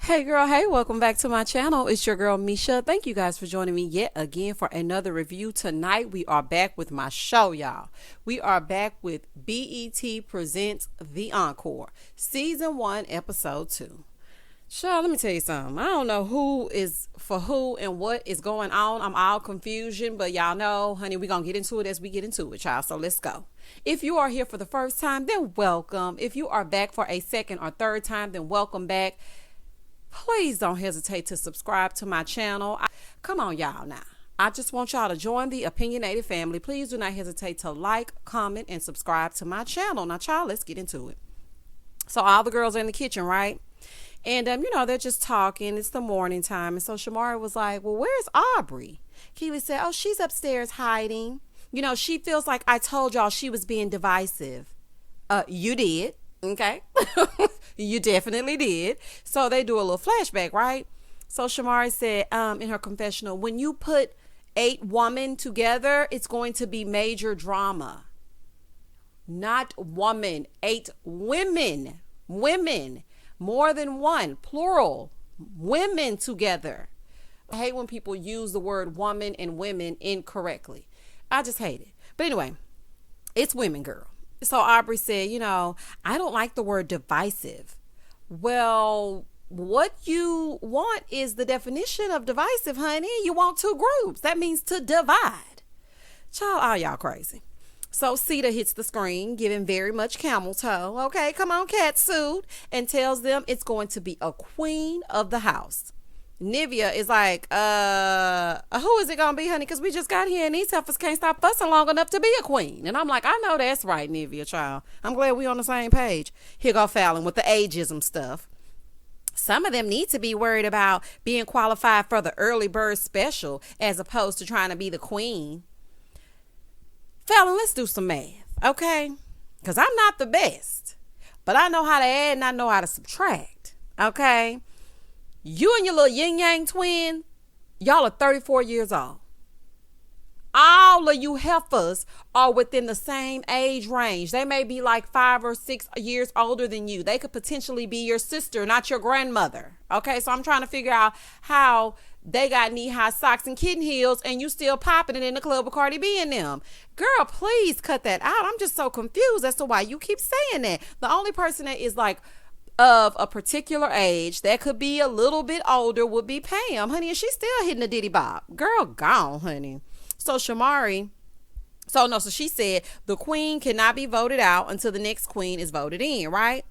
Hey girl, hey, welcome back to my channel. It's your girl Misha. Thank you guys for joining me yet again for another review. Tonight we are back with my show, y'all. We are back with BET Presents The Encore, Season 1, Episode 2. Child, let me tell you something. I don't know who is for who and what is going on. I'm all confusion, but y'all know, honey, we're going to get into it as we get into it, child. So let's go. If you are here for the first time, then welcome. If you are back for a second or third time, then welcome back. Please don't hesitate to subscribe to my channel. Come on, y'all, now. I just want y'all to join the opinionated family. Please do not hesitate to like, comment, and subscribe to my channel. Now, child, let's get into it. So all the girls are in the kitchen, right? And, they're just talking. It's the morning time. And so Shamari was like, well, where's Aubrey? Keeley said, oh, she's upstairs hiding. You know, she feels like I told y'all she was being divisive. You did. Okay. You definitely did. So they do a little flashback, right? So Shamari said in her confessional, when you put 8 women together, it's going to be major drama. Not woman, 8 women. Women. More than one. Plural. Women together. I hate when people use the word woman and women incorrectly. I just hate it. But anyway, it's women, girl. So Aubrey said, I don't like the word divisive. Well, what you want is the definition of divisive, honey. You want 2 groups. That means to divide. Child, all y'all crazy. So Sita hits the screen, giving very much camel toe. Okay, come on, cat suit. And tells them it's going to be a queen of the house. Nivea is like, who is it gonna be, honey? Because we just got here and these heifers can't stop fussing long enough to be a queen. And I'm like, I know that's right, Nivea, child. I'm glad we on the same page. Here go Fallon with the ageism stuff. Some of them need to be worried about being qualified for the early bird special as opposed to trying to be the queen. Fallon, let's do some math, okay? Because I'm not the best, but I know how to add and I know how to subtract, okay? You and your little yin yang twin, y'all are 34 years old. All of you heifers are within the same age range. They may be like 5 or 6 years older than you. They could potentially be your sister, not your grandmother. Okay, so I'm trying to figure out how they got knee-high socks and kitten heels and you still popping it in the club with Cardi B and them. Girl, please cut that out. I'm just so confused as to why you keep saying that. The only person that is like of a particular age that could be a little bit older would be Pam, honey, and she's still hitting the diddy bop. Girl, gone, honey. So Shamari, so she said the queen cannot be voted out until the next queen is voted in, right?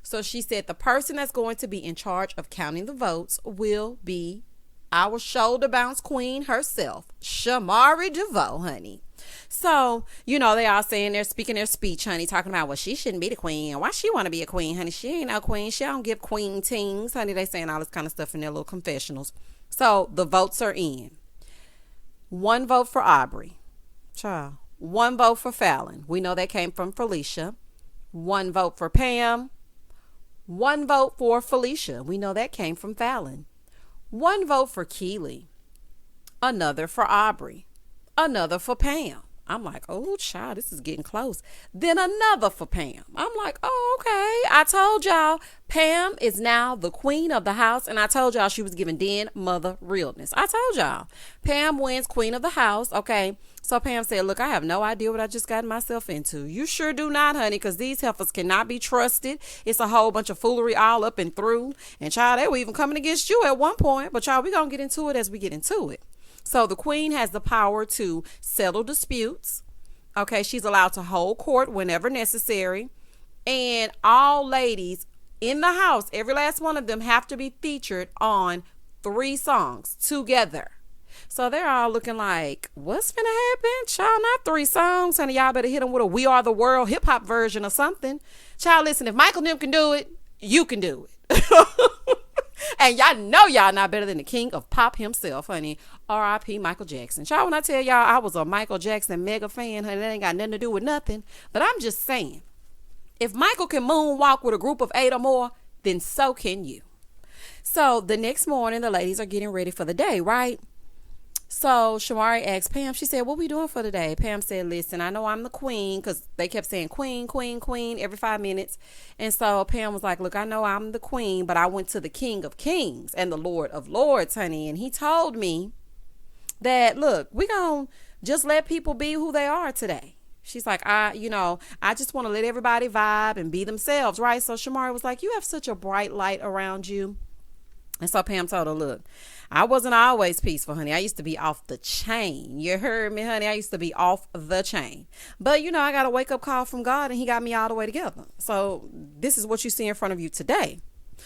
So she said the person that's going to be in charge of counting the votes will be our shoulder bounce queen herself, Shamari DeVoe, honey. So, they all saying they're speaking their speech, honey, talking about, well, she shouldn't be the queen. Why she want to be a queen, honey? She ain't no queen. She don't give queen tings, honey. They saying all this kind of stuff in their little confessionals. So the votes are in. 1 vote for Aubrey. Child. 1 vote for Fallon. We know that came from Felicia. 1 vote for Pam. 1 vote for Felicia. We know that came from Fallon. 1 vote for Keeley. Another for Aubrey. Another for Pam. I'm like, oh, child, this is getting close. Then another for Pam. I'm like, oh, okay. I told y'all Pam is now the queen of the house. And I told y'all she was giving den mother realness. I told y'all Pam wins queen of the house. Okay. So Pam said, look, I have no idea what I just got myself into. You sure do not, honey, because these heifers cannot be trusted. It's a whole bunch of foolery all up and through. And child, they were even coming against you at one point. But y'all, we're going to get into it as we get into it. So the queen has the power to settle disputes. Okay, she's allowed to hold court whenever necessary. And all ladies in the house, every last one of them, have to be featured on 3 songs together. So they're all looking like, what's gonna happen? Child, not 3 songs, honey. Y'all better hit them with a We Are the World hip hop version or something. Child, listen, if Michael Nim can do it, you can do it. And y'all know y'all not better than the king of pop himself, honey. R.I.P. Michael Jackson. Child, when I tell y'all I was a Michael Jackson mega fan, honey, that ain't got nothing to do with nothing. But I'm just saying, if Michael can moonwalk with a group of 8 or more, then so can you. So the next morning, the ladies are getting ready for the day, right? So Shamari asked Pam, she said, what we doing for today? Pam said, listen, I know I'm the queen, because they kept saying queen, queen, queen every 5 minutes. And so Pam was like, look, I know I'm the queen, but I went to the King of Kings and the Lord of Lords, honey. And he told me that, look, we gonna just let people be who they are today. She's like, I just want to let everybody vibe and be themselves, right? So Shamari was like, you have such a bright light around you. And so Pam told her, look, I wasn't always peaceful, honey. I used to be off the chain. You heard me, honey? I used to be off the chain. But, I got a wake-up call from God, and he got me all the way together. So this is what you see in front of you today.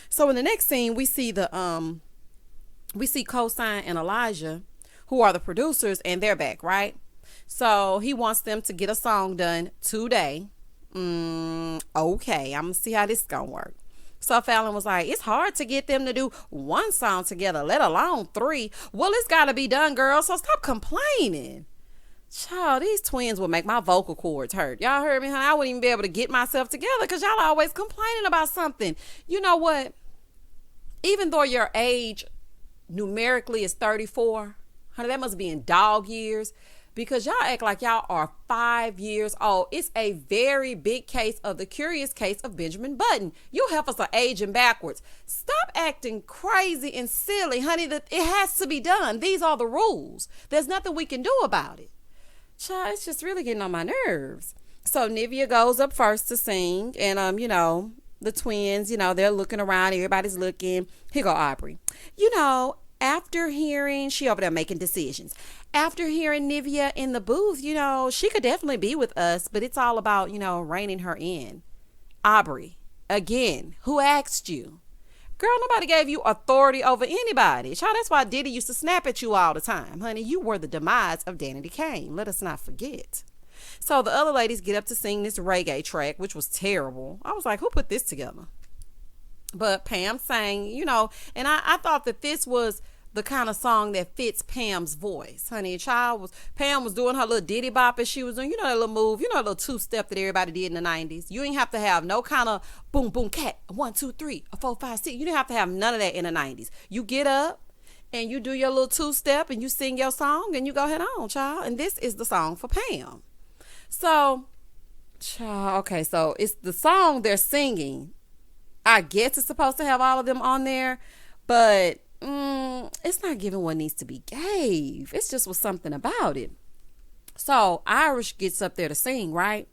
So in the next scene, we see Cosign and Elijah, who are the producers, and they're back, right? So he wants them to get a song done today. Okay, I'm going to see how this is going to work. So Fallon was like, it's hard to get them to do one song together, let alone 3. Well, it's got to be done, girl, so stop complaining. Child, these twins will make my vocal cords hurt. Y'all heard me, honey? I wouldn't even be able to get myself together because y'all always complaining about something. You know what? Even though your age numerically is 34, honey, that must be in dog years. Because y'all act like y'all are 5 years old. It's a very big case of the curious case of Benjamin Button. You heifers are aging backwards. Stop acting crazy and silly, honey. That it has to be done. These are the rules. There's nothing we can do about it. Child, it's just really getting on my nerves. So Nivea goes up first to sing. And, the twins, they're looking around. Everybody's looking. Here go Aubrey. After hearing, she over there making decisions. After hearing Nivea in the booth, she could definitely be with us, but it's all about, reining her in. Aubrey, again, who asked you? Girl, nobody gave you authority over anybody. Child, that's why Diddy used to snap at you all the time. Honey, you were the demise of Danity Kane. Let us not forget. So the other ladies get up to sing this reggae track, which was terrible. I was like, who put this together? But Pam sang, and I thought that this was the kind of song that fits Pam's voice. Honey, Pam was doing her little diddy bop as she was doing, that little move, that little 2-step that everybody did in the 90s. You ain't have to have no kind of boom, boom, cat, 1, 2, 3, 4, 5, 6. You didn't have to have none of that in the 90s. You get up and you do your little 2-step and you sing your song and you go head on, child. And this is the song for Pam. So, child, okay, so it's the song they're singing. I guess it's supposed to have all of them on there, but it's not giving what needs to be gave. It's just was something about it. So Irish gets up there to sing, right?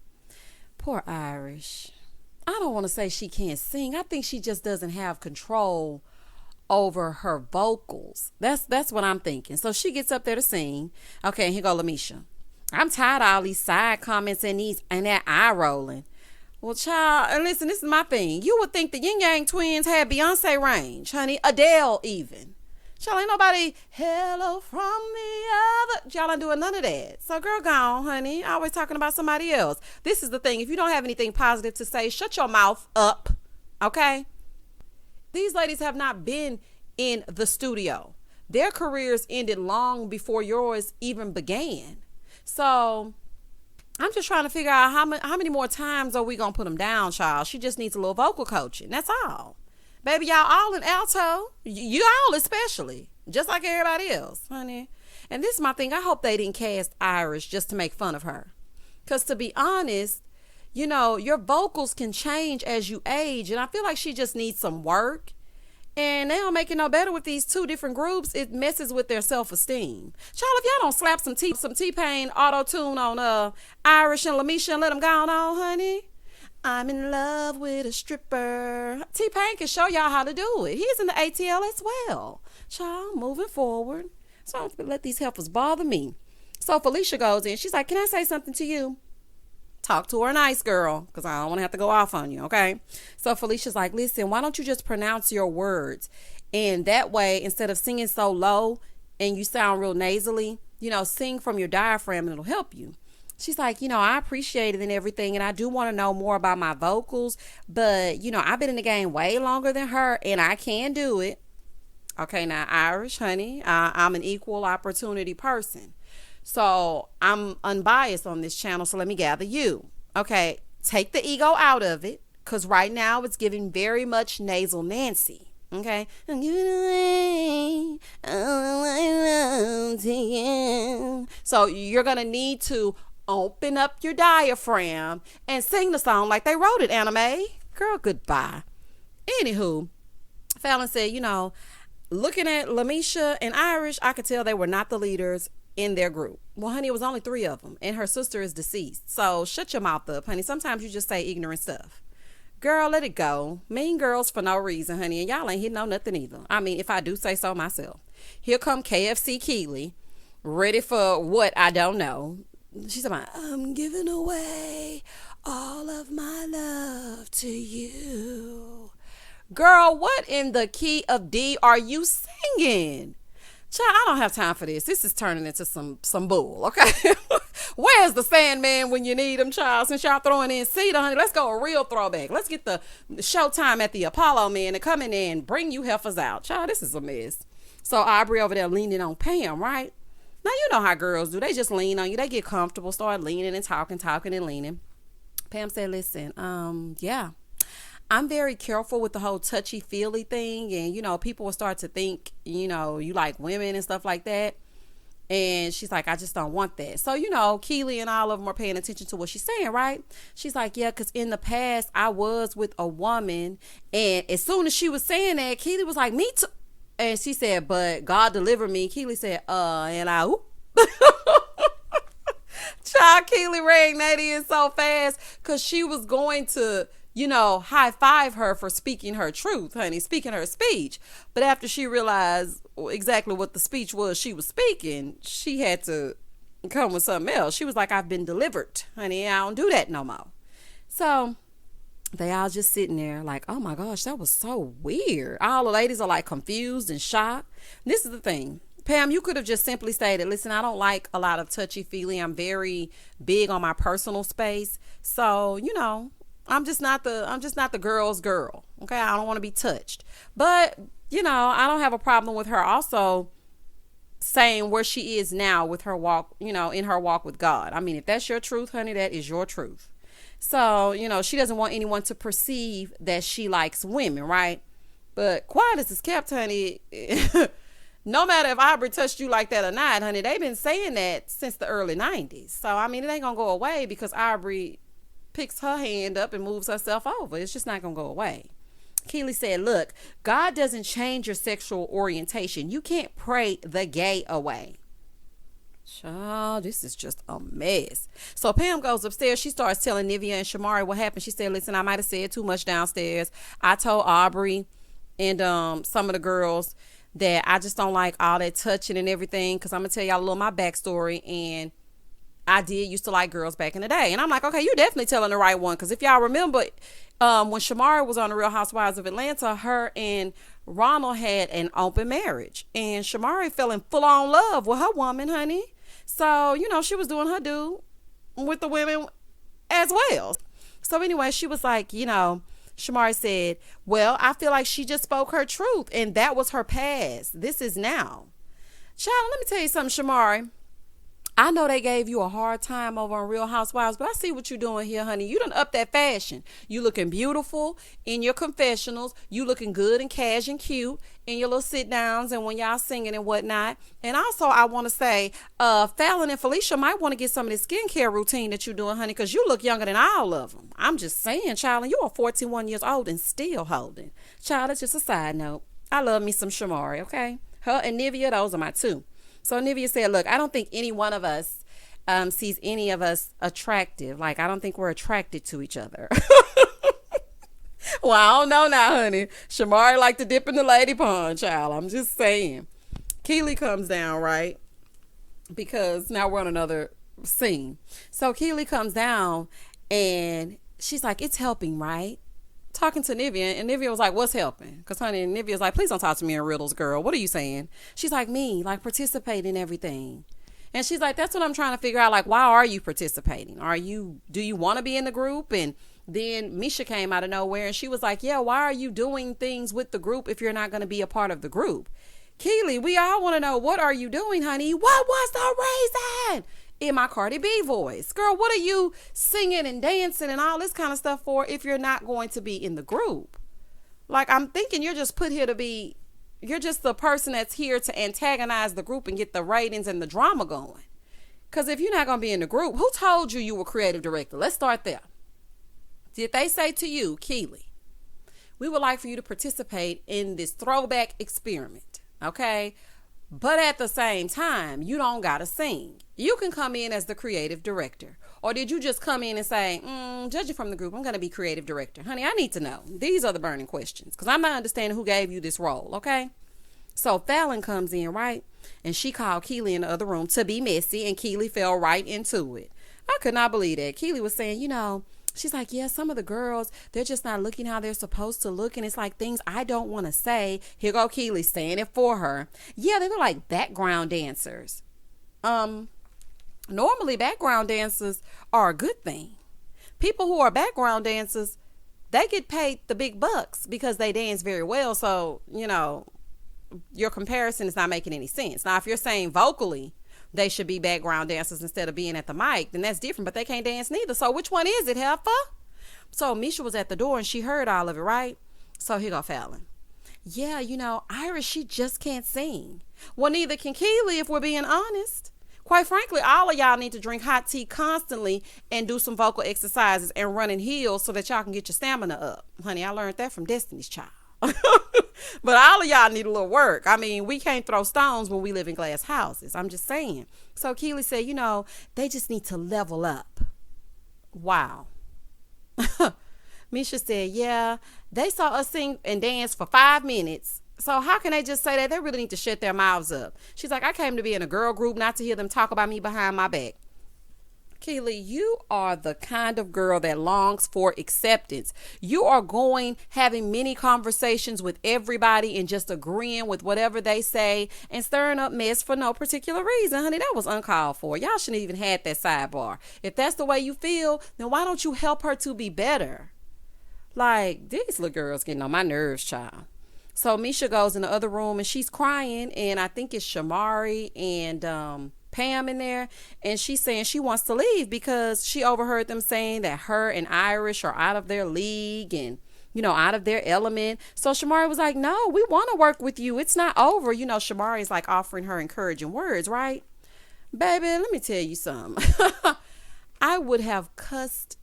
Poor Irish. I don't want to say she can't sing. I think she just doesn't have control over her vocals. That's what I'm thinking. So she gets up there to sing. Okay, here go Lamisha. I'm tired of all these side comments and that eye rolling. Well, child, and listen, this is my thing. You would think the Yin Yang twins had Beyonce range, honey. Adele even. Child, ain't nobody, hello from the other. Y'all ain't doing none of that. So, girl, gone, honey. Always talking about somebody else. This is the thing. If you don't have anything positive to say, shut your mouth up, okay? These ladies have not been in the studio. Their careers ended long before yours even began. So I'm just trying to figure out how many more times are we going to put them down, child. She just needs a little vocal coaching. That's all. Baby, y'all all in alto. You all especially. Just like everybody else, honey. And this is my thing. I hope they didn't cast Irish just to make fun of her. Because to be honest, your vocals can change as you age. And I feel like she just needs some work. And they don't make it no better with these 2 different groups. It messes with their self-esteem. Child, if y'all don't slap some T-Pain auto-tune on Irish and Lamisha and let them go on, honey. I'm in love with a stripper. T-Pain can show y'all how to do it. He's in the ATL as well. Child, moving forward. So I don't let these heifers bother me. So Felicia goes in. She's like, can I say something to you? Talk to her nice, girl, because I don't want to have to go off on you, okay? So Felicia's like, listen, why don't you just pronounce your words? And that way, instead of singing so low and you sound real nasally, sing from your diaphragm and it'll help you. She's like, I appreciate it and everything, and I do want to know more about my vocals, but, I've been in the game way longer than her, and I can do it. Okay, now, Irish, honey, I'm an equal opportunity person. So I'm unbiased on this channel, so let me gather you. Okay, take the ego out of it, because right now it's giving very much nasal Nancy. Okay? I'm giving away all my love to you. So you're going to need to open up your diaphragm and sing the song like they wrote it, Anime. Girl, goodbye. Anywho, Fallon said, looking at Lamisha and Irish, I could tell they were not the leaders in their group. Well, honey, it was only 3 of them, and her sister is deceased. So shut your mouth up, honey. Sometimes you just say ignorant stuff. Girl, let it go. Mean girls for no reason, honey, and y'all ain't hitting on nothing either. I mean, if I do say so myself. Here come KFC Keeley, ready for what I don't know. She's like, I'm giving away all of my love to you. Girl, what in the key of D are you singing? Child, I don't have time for this. This is turning into some bull, okay? Where's the Sandman when you need him, child? Since y'all throwing in Cedar, honey, let's go a real throwback. Let's get the Showtime at the Apollo, man, and come in there and bring you heifers out. Child, this is a mess. So Aubrey over there leaning on Pam, right? Now, you know how girls do. They just lean on you. They get comfortable, start leaning and talking and leaning. Pam said, listen, yeah. I'm very careful with the whole touchy-feely thing, and, people will start to think, you like women and stuff like that, and she's like, I just don't want that. So, Keeley and all of them are paying attention to what she's saying, right? She's like, yeah, because in the past, I was with a woman, and as soon as she was saying that, Keeley was like, me too, and she said, but God delivered me. Keeley said, and I, oop. Child, Keeley rang that in so fast, because she was going to, high five her for speaking her truth, honey, speaking her speech. But after she realized exactly what the speech was she was speaking, she had to come with something else. She was like, I've been delivered, honey. I don't do that no more. So they all just sitting there like, oh my gosh, that was so weird. All the ladies are like confused and shocked. This is the thing. Pam, you could have just simply stated, listen, I don't like a lot of touchy-feely. I'm very big on my personal space. So, I'm just not the girl's girl. Okay. I don't want to be touched. But, I don't have a problem with her also saying where she is now with her walk, in her walk with God. I mean, if that's your truth, honey, that is your truth. So, she doesn't want anyone to perceive that she likes women, right? But quiet as is kept, honey. No matter if Aubrey touched you like that or not, honey, they've been saying that since the early 90s. So, I mean, it ain't going to go away because Aubrey picks her hand up and moves herself over. It's just not going to go away. Keeley said, look, God doesn't change your sexual orientation. You can't pray the gay away. Child, this is just a mess. So Pam goes upstairs. She starts telling Nivea and Shamari what happened. She said, listen, I might have said too much downstairs. I told Aubrey and some of the girls that I just don't like all that touching and everything, because I'm going to tell y'all a little my backstory, and I did used to like girls back in the day. And I'm like, okay, you're definitely telling the right one. Because if y'all remember, when Shamara was on the Real Housewives of Atlanta, her and Ronald had an open marriage. And Shamara fell in full-on love with her woman, honey. So, she was doing her due with the women as well. So anyway, she was like, Shamara said, well, I feel like she just spoke her truth. And that was her past. This is now. Child, let me tell you something, Shamara. I know they gave you a hard time over on Real Housewives, but I see what you're doing here, honey. You done up that fashion. You looking beautiful in your confessionals. You looking good and cash and cute in your little sit downs and when y'all singing and whatnot. And also, I want to say, Fallon and Felicia might want to get some of this skincare routine that you're doing, honey, because you look younger than all of them. I'm just saying, child, and you are 41 years old and still holding. Child, that's just a side note. I love me some Shamari, okay? Her and Nivea, those are my two. So Nivea said, look, I don't think any one of us sees any of us attractive. Like, I don't think we're attracted to each other. Well, I don't know now, honey. Shamari like to dip in the lady pond, child. I'm just saying. Keeley comes down, right? Because now we're on another scene. So Keeley comes down and she's like, it's helping, right? Talking to Nivea, and Nivea was like, what's helping? Because honey, Nivea's like, please don't talk to me in riddles, girl. What are you saying? She's like, me, like participate in everything. And she's like, that's what I'm trying to figure out. Like, why are you participating? Do you want to be in the group? And then Misha came out of nowhere and she was like, yeah, why are you doing things with the group if you're not going to be a part of the group? Keeley, we all want to know, what are you doing, honey? What was the reason? In my Cardi B voice. Girl, what are you singing and dancing and all this kind of stuff for if you're not going to be in the group? Like, I'm thinking you're just put here to be, you're just the person that's here to antagonize the group and get the ratings and the drama going. Because if you're not going to be in the group, who told you you were creative director? Let's start there. Did they say to you, Keeley, we would like for you to participate in this throwback experiment, okay? But at the same time, you don't got to sing. You can come in as the creative director. Or did you just come in and say, judging from the group, I'm going to be creative director? Honey, I need to know. These are the burning questions because I'm not understanding who gave you this role, okay? So Fallon comes in, right? And she called Keeley in the other room to be messy, and Keeley fell right into it. I could not believe that. Keeley was saying, she's like, yeah, some of the girls, they're just not looking how they're supposed to look. And it's like things I don't want to say. Here go Keeley saying it for her. Yeah, they look like background dancers. Normally background dancers are a good thing. People who are background dancers, they get paid the big bucks because they dance very well. So, your comparison is not making any sense. Now, if you're saying vocally, they should be background dancers instead of being at the mic, then that's different, but they can't dance neither. So which one is it, Heifer? So Misha was at the door and she heard all of it, right? So here go Fallon. Yeah, Iris, she just can't sing. Well, neither can Keeley, if we're being honest. Quite frankly, all of y'all need to drink hot tea constantly and do some vocal exercises and run in heels so that y'all can get your stamina up. Honey, I learned that from Destiny's Child. But all of y'all need a little work. I mean, we can't throw stones when we live in glass houses. I'm just saying. So Keeley said, they just need to level up. Wow. Misha said, yeah, they saw us sing and dance for 5 minutes. So how can they just say that? They really need to shut their mouths up. She's like, I came to be in a girl group, not to hear them talk about me behind my back. Keeley, you are the kind of girl that longs for acceptance. You are having many conversations with everybody and just agreeing with whatever they say and stirring up mess for no particular reason. Honey, that was uncalled for. Y'all shouldn't even had that sidebar. If that's the way you feel, then why don't you help her to be better? Like, these little girls getting on my nerves, child. So Misha goes in the other room and she's crying, and I think it's Shamari and Pam in there, and she's saying she wants to leave because she overheard them saying that her and Irish are out of their league and out of their element. So Shamari was like, no, we want to work with you. It's not over. Shamari is like offering her encouraging words, right? Baby, let me tell you something. I would have cussed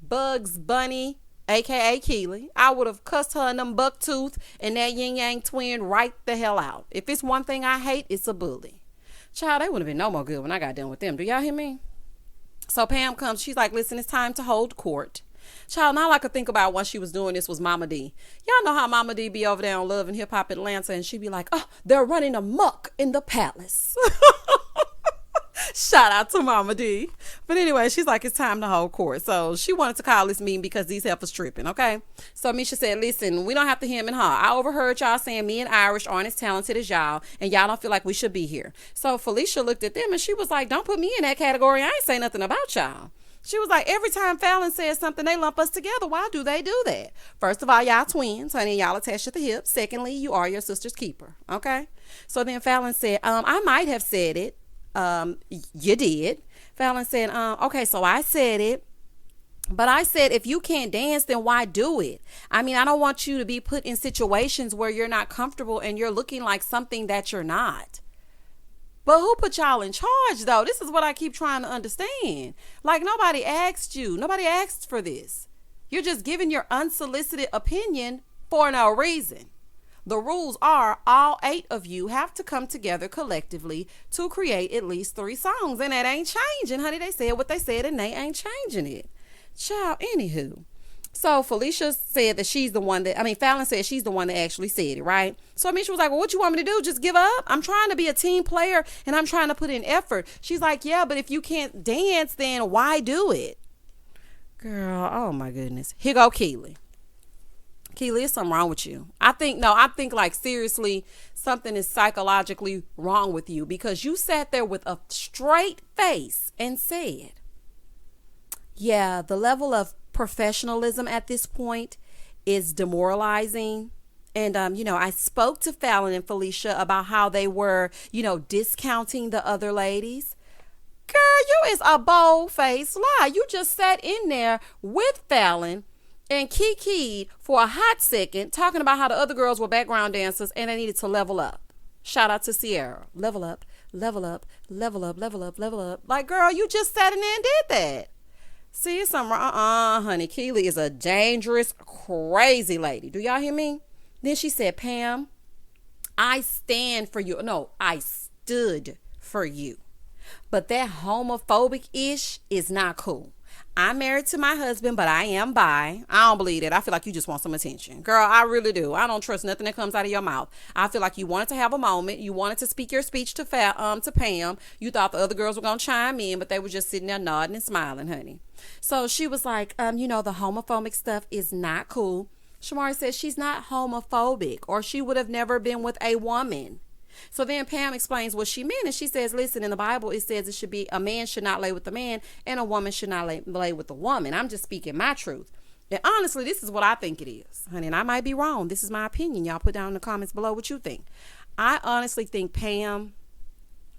Bugs Bunny, aka Keeley. I would have cussed her and them Bucktooth and that Yin Yang twin right the hell out. If it's one thing I hate, it's a bully. Child, they would have been no more good when I got done with them. Do y'all hear me? So Pam comes. She's like, listen, it's time to hold court. Child, now all I could think about when she was doing this was Mama D. Y'all know how Mama D be over there on Love and Hip Hop Atlanta, and she be like, oh, they're running amok in the palace. Shout out to Mama D. But anyway, she's like, it's time to hold court. So she wanted to call this meeting because these heifers tripping, okay? So Misha said, listen, we don't have to him and her. I overheard y'all saying me and Irish aren't as talented as y'all, and y'all don't feel like we should be here. So Felicia looked at them and she was like, don't put me in that category. I ain't say nothing about y'all. She was like, every time Fallon says something, they lump us together. Why do they do that? First of all, y'all twins, honey, y'all attached at the hip. Secondly, you are your sister's keeper, okay? So then Fallon said, I might have said it. You did. Fallon said, okay, so I said it, but I said, if you can't dance, then why do it? I mean, I don't want you to be put in situations where you're not comfortable and you're looking like something that you're not. But who put y'all in charge, though? This is what I keep trying to understand. Like, nobody asked you. Nobody asked for this. You're just giving your unsolicited opinion for no reason. The rules are all 8 of you have to come together collectively to create at least 3 songs. And that ain't changing, honey. They said what they said and they ain't changing it. Child, anywho. So Felicia said that Fallon said she's the one that actually said it, right? So Misha was like, well, what you want me to do? Just give up? I'm trying to be a team player and I'm trying to put in effort. She's like, yeah, but if you can't dance, then why do it? Girl, oh my goodness. Here go Keeley. Keeley, there's something wrong with you. I think like seriously, something is psychologically wrong with you because you sat there with a straight face and said, yeah, the level of professionalism at this point is demoralizing. And, I spoke to Fallon and Felicia about how they were, discounting the other ladies. Girl, you is a bold-faced lie. You just sat in there with Fallon and kikied for a hot second, talking about how the other girls were background dancers and they needed to level up. Shout out to Sierra. Level up, level up, level up, level up, level up. Like, girl, you just sat in there and did that. See, it's something wrong. Honey, Keeley is a dangerous, crazy lady. Do y'all hear me? Then she said, Pam, I stand for you. No, I stood for you. But that homophobic ish is not cool. I'm married to my husband, but I am bi. I don't believe that. I feel like you just want some attention. Girl, I really do. I don't trust nothing that comes out of your mouth. I feel like you wanted to have a moment. You wanted to speak your speech to Pam. You thought the other girls were going to chime in, but they were just sitting there nodding and smiling, honey. So she was like, the homophobic stuff is not cool. Shamari says she's not homophobic, or she would have never been with a woman. So then Pam explains what she meant, and she says, listen, in the Bible, it says it should be a man should not lay with a man and a woman should not lay with a woman. I'm just speaking my truth. And honestly, this is what I think it is, honey, and I might be wrong. This is my opinion. Y'all put down in the comments below what you think. I honestly think Pam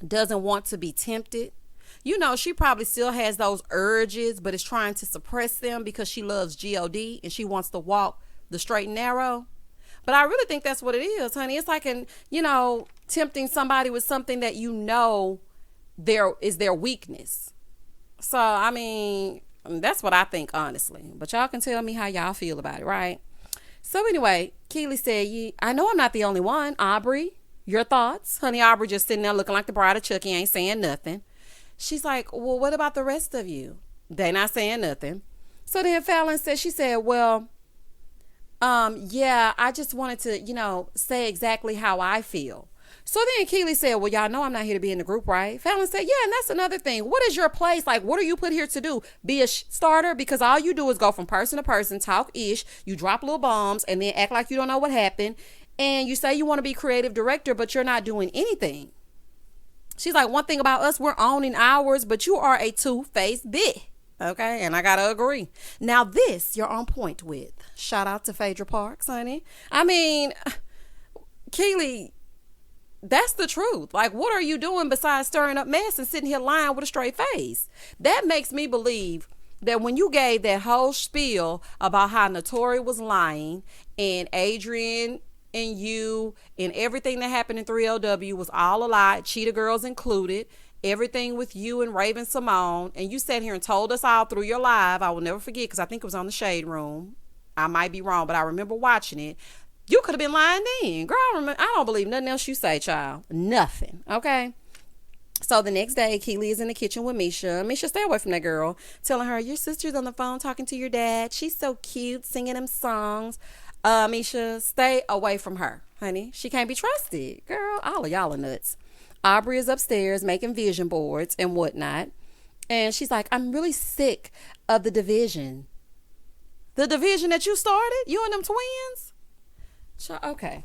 doesn't want to be tempted. You know, she probably still has those urges, but is trying to suppress them because she loves God and she wants to walk the straight and narrow. But I really think that's what it is, honey. It's like, tempting somebody with something that there is their weakness. So, I mean, that's what I think, honestly. But y'all can tell me how y'all feel about it, right? So anyway, Keeley said, I know I'm not the only one. Aubrey, your thoughts? Honey, Aubrey just sitting there looking like the bride of Chucky, ain't saying nothing. She's like, well, what about the rest of you? They not saying nothing. So then Fallon said, well, I just wanted to, say exactly how I feel. So then Keeley said, well, y'all know I'm not here to be in the group, right? Fallon said, yeah, and that's another thing. What is your place? Like, what are you put here to do? Be a starter? Because all you do is go from person to person, talk ish, you drop little bombs, and then act like you don't know what happened. And you say you want to be creative director, but you're not doing anything. She's like, one thing about us, we're owning ours, but you are a two-faced bitch. Okay, and I gotta agree. Now this, you're on point with. Shout out to Phaedra Parks, honey. I mean, Keeley, that's the truth. Like, what are you doing besides stirring up mess and sitting here lying with a straight face? That makes me believe that when you gave that whole spiel about how Notori was lying and Adrian and you and everything that happened in 3LW was all a lie, Cheetah Girls included, everything with you and Raven Simone, and you sat here and told us all through your live, I will never forget, because I think it was on the Shade Room. I might be wrong, but I remember watching it. You could have been lying then. Girl, I don't believe nothing else you say, child. Nothing. Okay? So the next day, Keeley is in the kitchen with Misha. Misha, stay away from that girl. Telling her, your sister's on the phone talking to your dad. She's so cute, singing them songs. Misha, stay away from her, honey. She can't be trusted. Girl, all of y'all are nuts. Aubrey is upstairs making vision boards and whatnot. And she's like, I'm really sick of the division. The division that you started? You and them twins? Okay.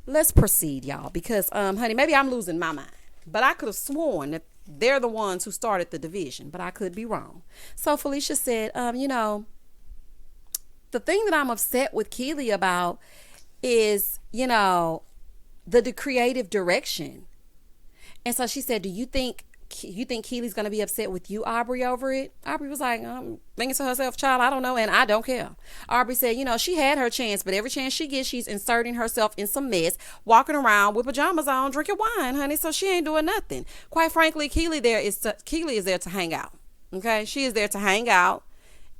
Let's proceed, y'all, because, honey, maybe I'm losing my mind. But I could have sworn that they're the ones who started the division, but I could be wrong. So Felicia said, the thing that I'm upset with Keeley about is, the creative direction. And so she said, do you think Keeley's going to be upset with you, Aubrey, over it? Aubrey was like, thinking to herself, child, I don't know, and I don't care. Aubrey said, she had her chance, but every chance she gets, she's inserting herself in some mess, walking around with pajamas on, drinking wine, honey, so she ain't doing nothing. Quite frankly, Keeley is there to hang out, okay? She is there to hang out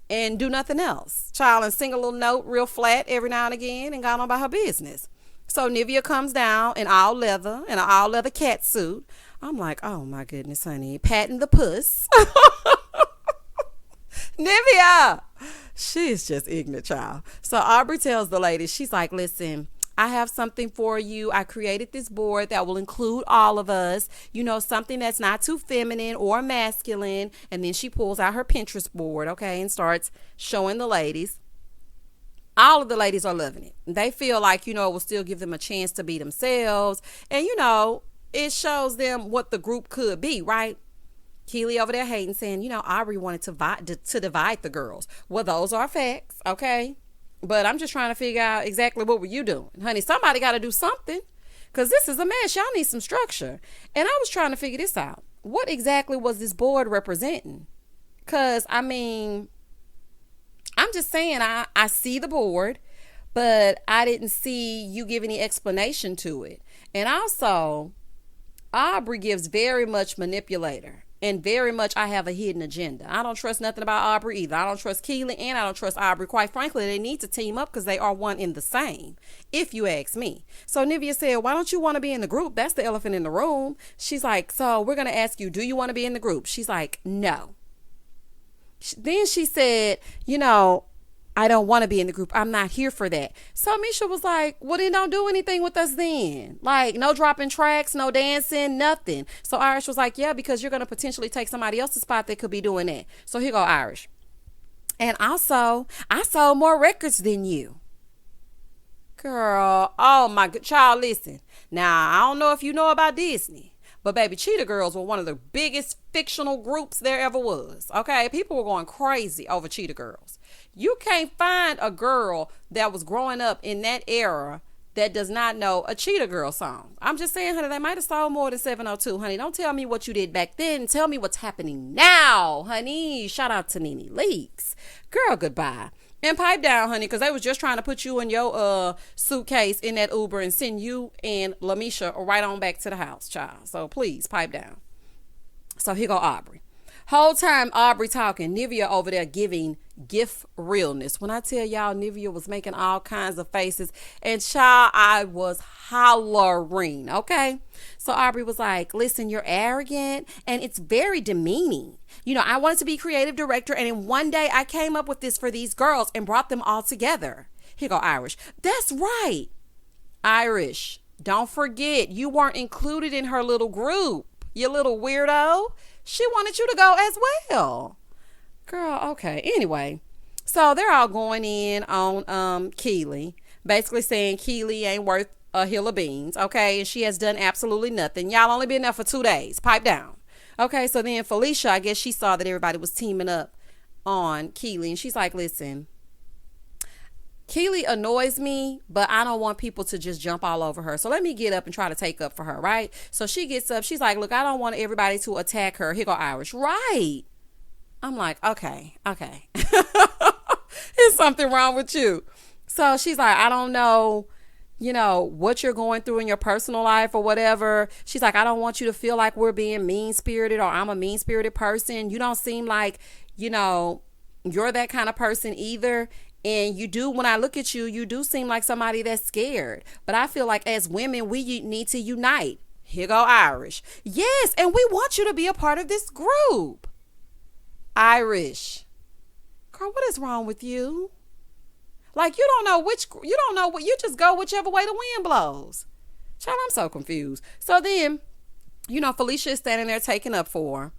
and do nothing else, child, and sing a little note real flat every now and again and got on about her business. So Nivea comes down in all leather, in an all leather cat suit. I'm like, oh my goodness, honey. Patting the puss. Nivea. She's just ignorant, child. So Aubrey tells the lady, she's like, listen, I have something for you. I created this board that will include all of us. Something that's not too feminine or masculine. And then she pulls out her Pinterest board, okay, and starts showing the ladies. All of the ladies are loving it. They feel like, it will still give them a chance to be themselves. And, it shows them what the group could be, right? Keeley over there hating, saying, Aubrey wanted to divide the girls. Well, those are facts, okay? But I'm just trying to figure out exactly what were you doing. Honey, somebody got to do something, because this is a mess. Y'all need some structure. And I was trying to figure this out. What exactly was this board representing? Because, I'm I'm just saying, I see the board, but I didn't see you give any explanation to it. And also, Aubrey gives very much manipulator and very much I have a hidden agenda. I don't trust nothing about Aubrey either. I don't trust Keeley and I don't trust Aubrey. Quite frankly, they need to team up because they are one in the same, if you ask me. So Nivea said, why don't you want to be in the group? That's the elephant in the room. She's like, so we're going to ask you, do you want to be in the group? She's like, no. Then she said, I don't want to be in the group. I'm not here for that. So Misha was like, well, then don't do anything with us then. Like, no dropping tracks, no dancing, nothing. So Irish was like, yeah, because you're going to potentially take somebody else's spot that could be doing that. So here go Irish. And also, I sold more records than you. Girl, oh my good child, listen. Now, I don't know if you know about Disney. But baby, Cheetah Girls were one of the biggest fictional groups there ever was. Okay, people were going crazy over Cheetah Girls. You can't find a girl that was growing up in that era that does not know a Cheetah Girl song. I'm just saying, honey, they might have sold more than 702, honey. Don't tell me what you did back then. Tell me what's happening now, honey. Shout out to Nene Leakes. Girl, goodbye. And pipe down, honey, because they was just trying to put you in your suitcase in that Uber and send you and LaMisha right on back to the house, child. So please, pipe down. So here go Aubrey. Whole time Aubrey talking, Nivea over there giving gift realness. When I tell y'all, Nivea was making all kinds of faces. And child, I was hollering, okay? So Aubrey was like, listen, you're arrogant and it's very demeaning. I wanted to be creative director, and in one day I came up with this for these girls and brought them all together. Here go Irish. That's right. Irish, don't forget, you weren't included in her little group, you little weirdo. She wanted you to go as well. Girl, okay. Anyway, so they're all going in on Keeley, basically saying Keeley ain't worth a hill of beans, okay? And she has done absolutely nothing. Y'all only been there for 2 days. Pipe down. Okay, so then Felicia, I guess she saw that everybody was teaming up on Keeley, and she's like, listen, Keeley annoys me, but I don't want people to just jump all over her. So let me get up and try to take up for her, right? So she gets up. She's like, look, I don't want everybody to attack her. Here go Irish. Right. I'm like, okay. There's something wrong with you. So she's like, I don't know, what you're going through in your personal life or whatever. She's like, I don't want you to feel like we're being mean-spirited or I'm a mean-spirited person. You don't seem like, you're that kind of person either. And you do, when I look at you, you do seem like somebody that's scared. But I feel like as women, we need to unite. Here go Irish. Yes, and we want you to be a part of this group. Irish. Girl, what is wrong with you? Like, you don't know what, you just go whichever way the wind blows. Child, I'm so confused. So then, Felicia is standing there taking up for her.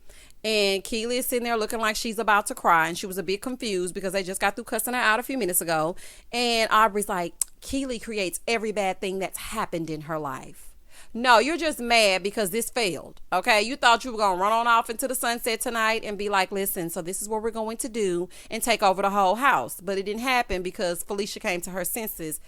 And Keeley is sitting there looking like she's about to cry. And she was a bit confused because they just got through cussing her out a few minutes ago. And Aubrey's like, Keeley creates every bad thing that's happened in her life. No, you're just mad because this failed. Okay, you thought you were going to run on off into the sunset tonight and be like, listen, so this is what we're going to do and take over the whole house. But it didn't happen because Felicia came to her senses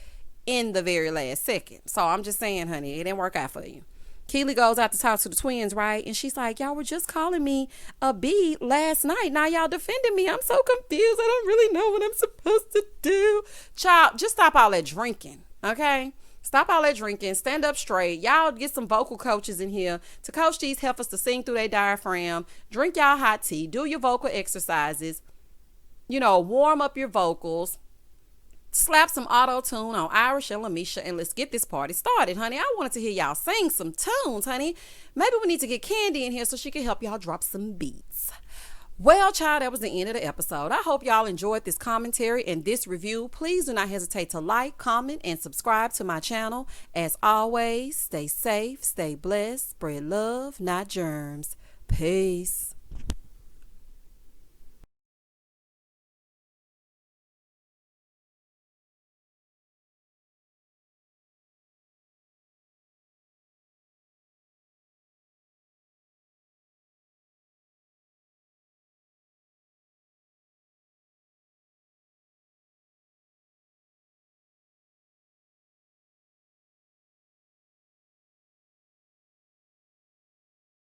in the very last second. So I'm just saying, honey, it didn't work out for you. Keeley goes out to talk to the twins, right? And she's like, y'all were just calling me a B last night. Now y'all defending me. I'm so confused. I don't really know what I'm supposed to do. Child, just stop all that drinking, okay? Stop all that drinking. Stand up straight. Y'all get some vocal coaches in here to coach these heifers to sing through their diaphragm. Drink y'all hot tea. Do your vocal exercises. Warm up your vocals. Slap some auto-tune on Irish and LaMisha and let's get this party started, honey. I wanted to hear y'all sing some tunes, honey. Maybe we need to get Candy in here so she can help y'all drop some beats. Well, child, that was the end of the episode. I hope y'all enjoyed this commentary and this review. Please do not hesitate to like, comment, and subscribe to my channel. As always, stay safe, stay blessed, spread love, not germs. Peace.